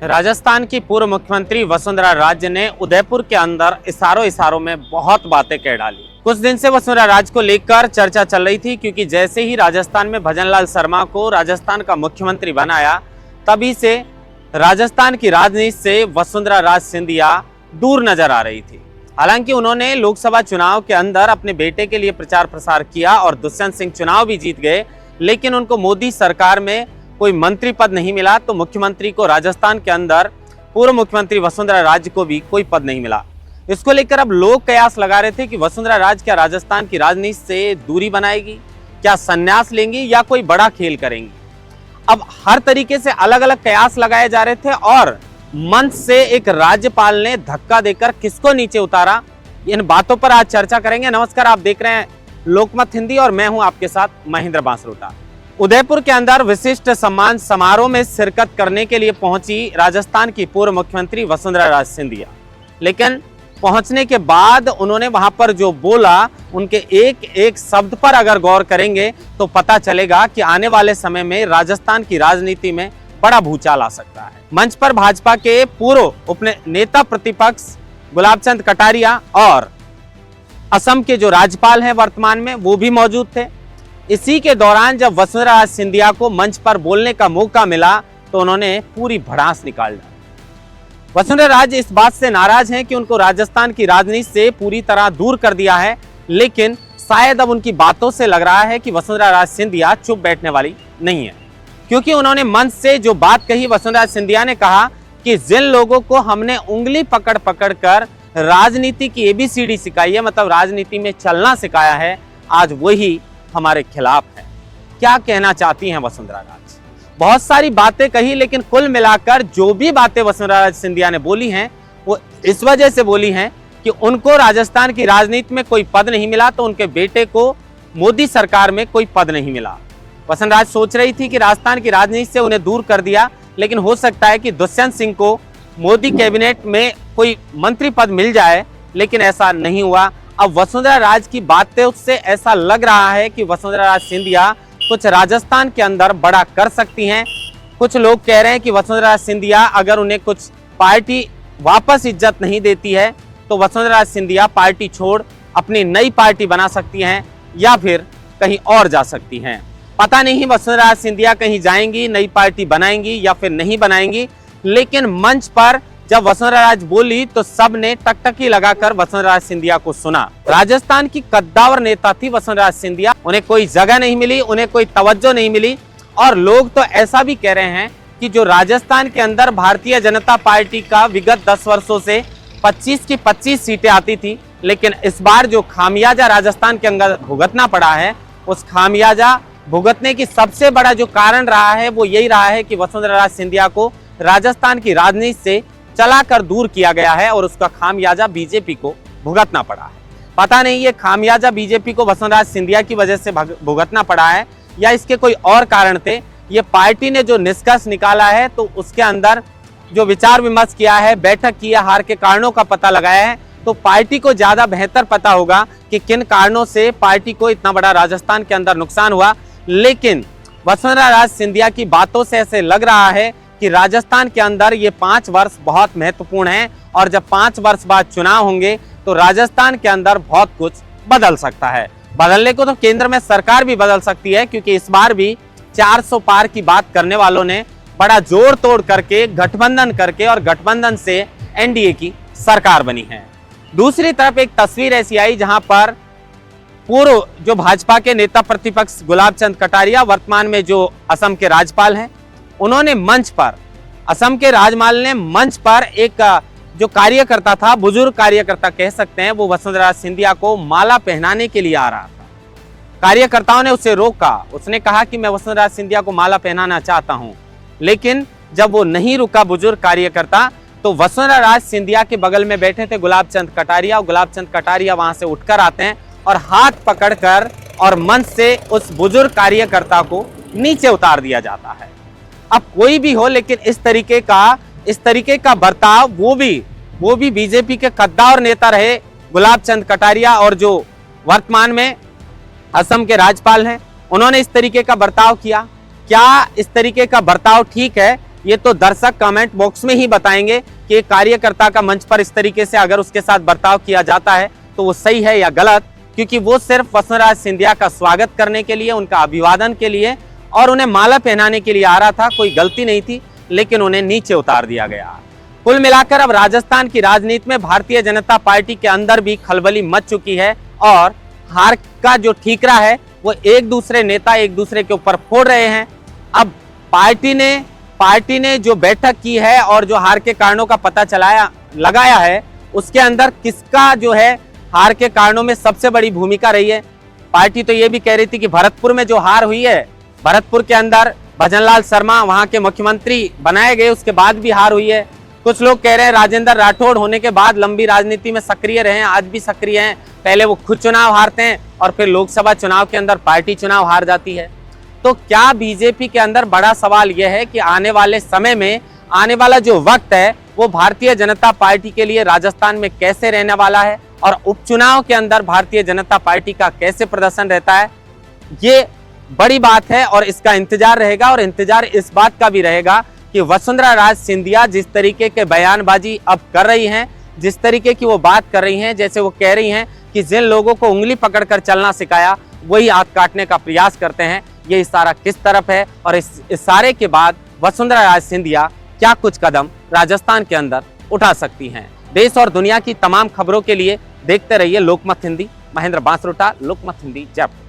राजस्थान की पूर्व मुख्यमंत्री वसुंधरा राजे ने उदयपुर के अंदर इशारों में बहुत बातें कह डाली। कुछ दिन से वसुंधरा राजे को लेकर चर्चा चल रही थी, क्योंकि जैसे ही राजस्थान में भजनलाल शर्मा को राजस्थान का मुख्यमंत्री बनाया, तभी से राजस्थान की राजनीति से वसुंधरा राजे सिंधिया दूर नजर आ रही थी। हालांकि उन्होंने लोकसभा चुनाव के अंदर अपने बेटे के लिए प्रचार प्रसार किया और दुष्यंत सिंह चुनाव भी जीत गए, लेकिन उनको मोदी सरकार में कोई मंत्री पद नहीं मिला। तो मुख्यमंत्री को राजस्थान के अंदर पूर्व मुख्यमंत्री वसुंधरा राजे को भी कोई पद नहीं मिला। इसको लेकर अब लोग कयास लगा रहे थे कि वसुंधरा राजे क्या राजस्थान की राजनीति से दूरी बनाएगी, क्या संन्यास लेंगी या कोई बड़ा खेल करेंगी। अब हर तरीके से अलग अलग कयास लगाए जा रहे थे और मंच से एक राज्यपाल ने धक्का देकर किसको नीचे उतारा, इन बातों पर आज चर्चा करेंगे। नमस्कार, आप देख रहे हैं लोकमत हिंदी और मैं हूं आपके साथ महेंद्र बांसरोटा। उदयपुर के अंदर विशिष्ट सम्मान समारोह में शिरकत करने के लिए पहुंची राजस्थान की पूर्व मुख्यमंत्री वसुंधरा राजे सिंधिया, लेकिन पहुंचने के बाद उन्होंने वहां पर जो बोला, उनके एक एक शब्द पर अगर गौर करेंगे तो पता चलेगा कि आने वाले समय में राजस्थान की राजनीति में बड़ा भूचाल आ सकता है। मंच पर भाजपा के पूर्व नेता प्रतिपक्ष गुलाब चंद कटारिया और असम के जो राज्यपाल हैं वर्तमान में, वो भी मौजूद थे। इसी के दौरान जब वसुंधरा राजे सिंधिया को मंच पर बोलने का मौका मिला तो उन्होंने पूरी भड़ास निकाल डाली। वसुंधरा राजे इस बात से नाराज हैं कि उनको राजस्थान की राजनीति से पूरी तरह दूर कर दिया है, लेकिन शायद अब उनकी बातों से लग रहा है कि वसुंधरा राजे सिंधिया चुप बैठने वाली नहीं है, क्योंकि उन्होंने मंच से जो बात कही, वसुंधरा राजे सिंधिया ने कहा कि जिन लोगों को हमने उंगली पकड़ पकड़ कर राजनीति की एबीसीडी सिखाई है, मतलब राजनीति में चलना सिखाया है, आज वही हमारे खिलाफ है। क्या कहना चाहती हैं वसुंधरा राजे? बहुत सारी बातें कही, लेकिन कुल मिलाकर जो भी बातें वसुंधरा राजे सिंधिया ने बोली हैं, वो इस वजह से बोली हैं कि उनको राजस्थान की राजनीति में कोई पद नहीं मिला, तो उनके बेटे को मोदी सरकार में कोई पद नहीं मिला। वसुंधरा राजे सोच रही थी कि राजस्थान की राजनीति से उन्हें दूर कर दिया, लेकिन हो सकता है कि दुष्यंत सिंह को मोदी कैबिनेट में कोई मंत्री पद मिल जाए, लेकिन ऐसा नहीं हुआ। अब वसुंधरा राजे की बातें उससे ऐसा लग रहा है कि वसुंधरा राजे सिंधिया कुछ राजस्थान के अंदर बड़ा कर सकती हैं। कुछ लोग कह रहे हैं कि वसुंधरा राजे सिंधिया अगर उन्हें कुछ पार्टी वापस इज्जत नहीं देती है तो वसुंधरा राजे सिंधिया पार्टी छोड़ अपनी नई पार्टी बना सकती हैं या फिर कहीं और जा सकती हैं। पता नहीं वसुंधरा राजे सिंधिया कहीं जाएंगी, नई पार्टी बनाएंगी या फिर नहीं बनाएंगी, लेकिन मंच पर जब वसुंधरा राजे बोली तो सब ने टकटकी लगाकर वसुंधरा राजे सिंधिया को सुना। राजस्थान की कद्दावर नेता थी वसुंधरा राजे सिंधिया, उन्हें कोई जगह नहीं मिली, उन्हें कोई तवज्जो नहीं मिली। और लोग तो ऐसा भी कह रहे हैं कि जो राजस्थान के अंदर भारतीय जनता पार्टी का विगत 10 वर्षों से 25 की 25 सीटें आती थी, लेकिन इस बार जो खामियाजा राजस्थान के अंदर भुगतना पड़ा है, उस खामियाजा भुगतने की सबसे बड़ा जो कारण रहा है वो यही रहा है कि वसुंधरा राजे सिंधिया को राजस्थान की राजनीति से चलाकर दूर किया गया है और उसका खामियाजा बीजेपी को भुगतना पड़ा है। पता नहीं ये खामियाजा बीजेपी को वसुंधरा राजे सिंधिया की वजह से भुगतना पड़ा है या इसके कोई और कारण थे। ये पार्टी ने जो निष्कर्ष निकाला है तो उसके अंदर जो विचार विमर्श किया है, बैठक की है, हार के कारणों का पता लगाया है, तो पार्टी को ज्यादा बेहतर पता होगा कि किन कारणों से पार्टी को इतना बड़ा राजस्थान के अंदर नुकसान हुआ। लेकिन वसुंधरा राजे सिंधिया की बातों से ऐसे लग रहा है कि राजस्थान के अंदर ये 5 वर्ष बहुत महत्वपूर्ण हैं और जब 5 वर्ष बाद चुनाव होंगे तो राजस्थान के अंदर बहुत कुछ बदल सकता है। बदलने को तो केंद्र में सरकार भी बदल सकती है, क्योंकि इस बार भी 400 पार की बात करने वालों ने बड़ा जोड़ तोड़ करके गठबंधन करके और गठबंधन से एनडीए की सरकार बनी है। दूसरी तरफ एक तस्वीर ऐसी आई जहां पर पूर्व जो भाजपा के नेता प्रतिपक्ष गुलाब चंद कटारिया, वर्तमान में जो असम के राज्यपाल हैं, उन्होंने मंच पर, असम के राज्यपाल ने मंच पर एक जो कार्यकर्ता था, बुजुर्ग कार्यकर्ता कह सकते हैं, वो वसुंधरा राजे सिंधिया को माला पहनाने के लिए आ रहा था। कार्यकर्ताओं ने उसे रोका, उसने कहा कि मैं वसुंधरा राजे सिंधिया को माला पहनाना चाहता हूं, लेकिन जब वो नहीं रुका बुजुर्ग कार्यकर्ता, तो वसुंधरा राजे सिंधिया के बगल में बैठे थे गुलाब चंद कटारिया, और गुलाब चंद कटारिया वहां से उठकर आते हैं और हाथ पकड़कर और मंच से उस बुजुर्ग कार्यकर्ता को नीचे उतार दिया जाता है। अब कोई भी हो, लेकिन इस तरीके का बर्ताव वो भी बीजेपी के कद्दावर नेता रहे गुलाब चंद कटारिया, और जो वर्तमान में असम के राज्यपाल हैं, उन्होंने इस तरीके का बर्ताव किया। क्या इस तरीके का बर्ताव ठीक है? ये तो दर्शक कमेंट बॉक्स में ही बताएंगे कि एक कार्यकर्ता का मंच पर इस तरीके से अगर उसके साथ बर्ताव किया जाता है तो वो सही है या गलत, क्योंकि वो सिर्फ वसुंधरा सिंधिया का स्वागत करने के लिए, उनका अभिवादन के लिए और उन्हें माला पहनाने के लिए आ रहा था। कोई गलती नहीं थी, लेकिन उन्हें नीचे उतार दिया गया। कुल मिलाकर अब राजस्थान की राजनीति में भारतीय जनता पार्टी के अंदर भी खलबली मच चुकी है और हार का जो ठीकरा है वो एक दूसरे नेता एक दूसरे के ऊपर फोड़ रहे हैं। अब पार्टी ने जो बैठक की है और जो हार के कारणों का पता लगाया है, उसके अंदर किसका जो है हार के कारणों में सबसे बड़ी भूमिका रही है। पार्टी तो ये भी कह रही थी कि भरतपुर में जो हार हुई है, भरतपुर के अंदर भजनलाल शर्मा वहां के मुख्यमंत्री बनाए गए, उसके बाद भी हार हुई है। कुछ लोग कह रहे हैं राजेंद्र राठौड़ होने के बाद लंबी राजनीति में सक्रिय रहे हैं, आज भी सक्रिय हैं। पहले वो खुद चुनाव हारते हैं और फिर लोकसभा चुनाव के अंदर पार्टी चुनाव हार जाती है। तो क्या बीजेपी के अंदर बड़ा सवाल यह है कि आने वाले समय में, आने वाला जो वक्त है वो भारतीय जनता पार्टी के लिए राजस्थान में कैसे रहने वाला है और उपचुनाव के अंदर भारतीय जनता पार्टी का कैसे प्रदर्शन रहता है, ये बड़ी बात है और इसका इंतजार रहेगा। और इंतजार इस बात का भी रहेगा कि वसुंधरा राज सिंधिया जिस तरीके के बयानबाजी अब कर रही हैं, जिस तरीके की वो बात कर रही हैं, जैसे वो कह रही हैं कि जिन लोगों को उंगली पकड़कर चलना सिखाया वही हाथ काटने का प्रयास करते हैं, ये इशारा किस तरफ है और इस इशारे के बाद वसुंधरा राज सिंधिया क्या कुछ कदम राजस्थान के अंदर उठा सकती हैं। देश और दुनिया की तमाम खबरों के लिए देखते रहिए लोकमत हिंदी। महेंद्र बांसरोटा, लोकमत हिंदी, जयपुर।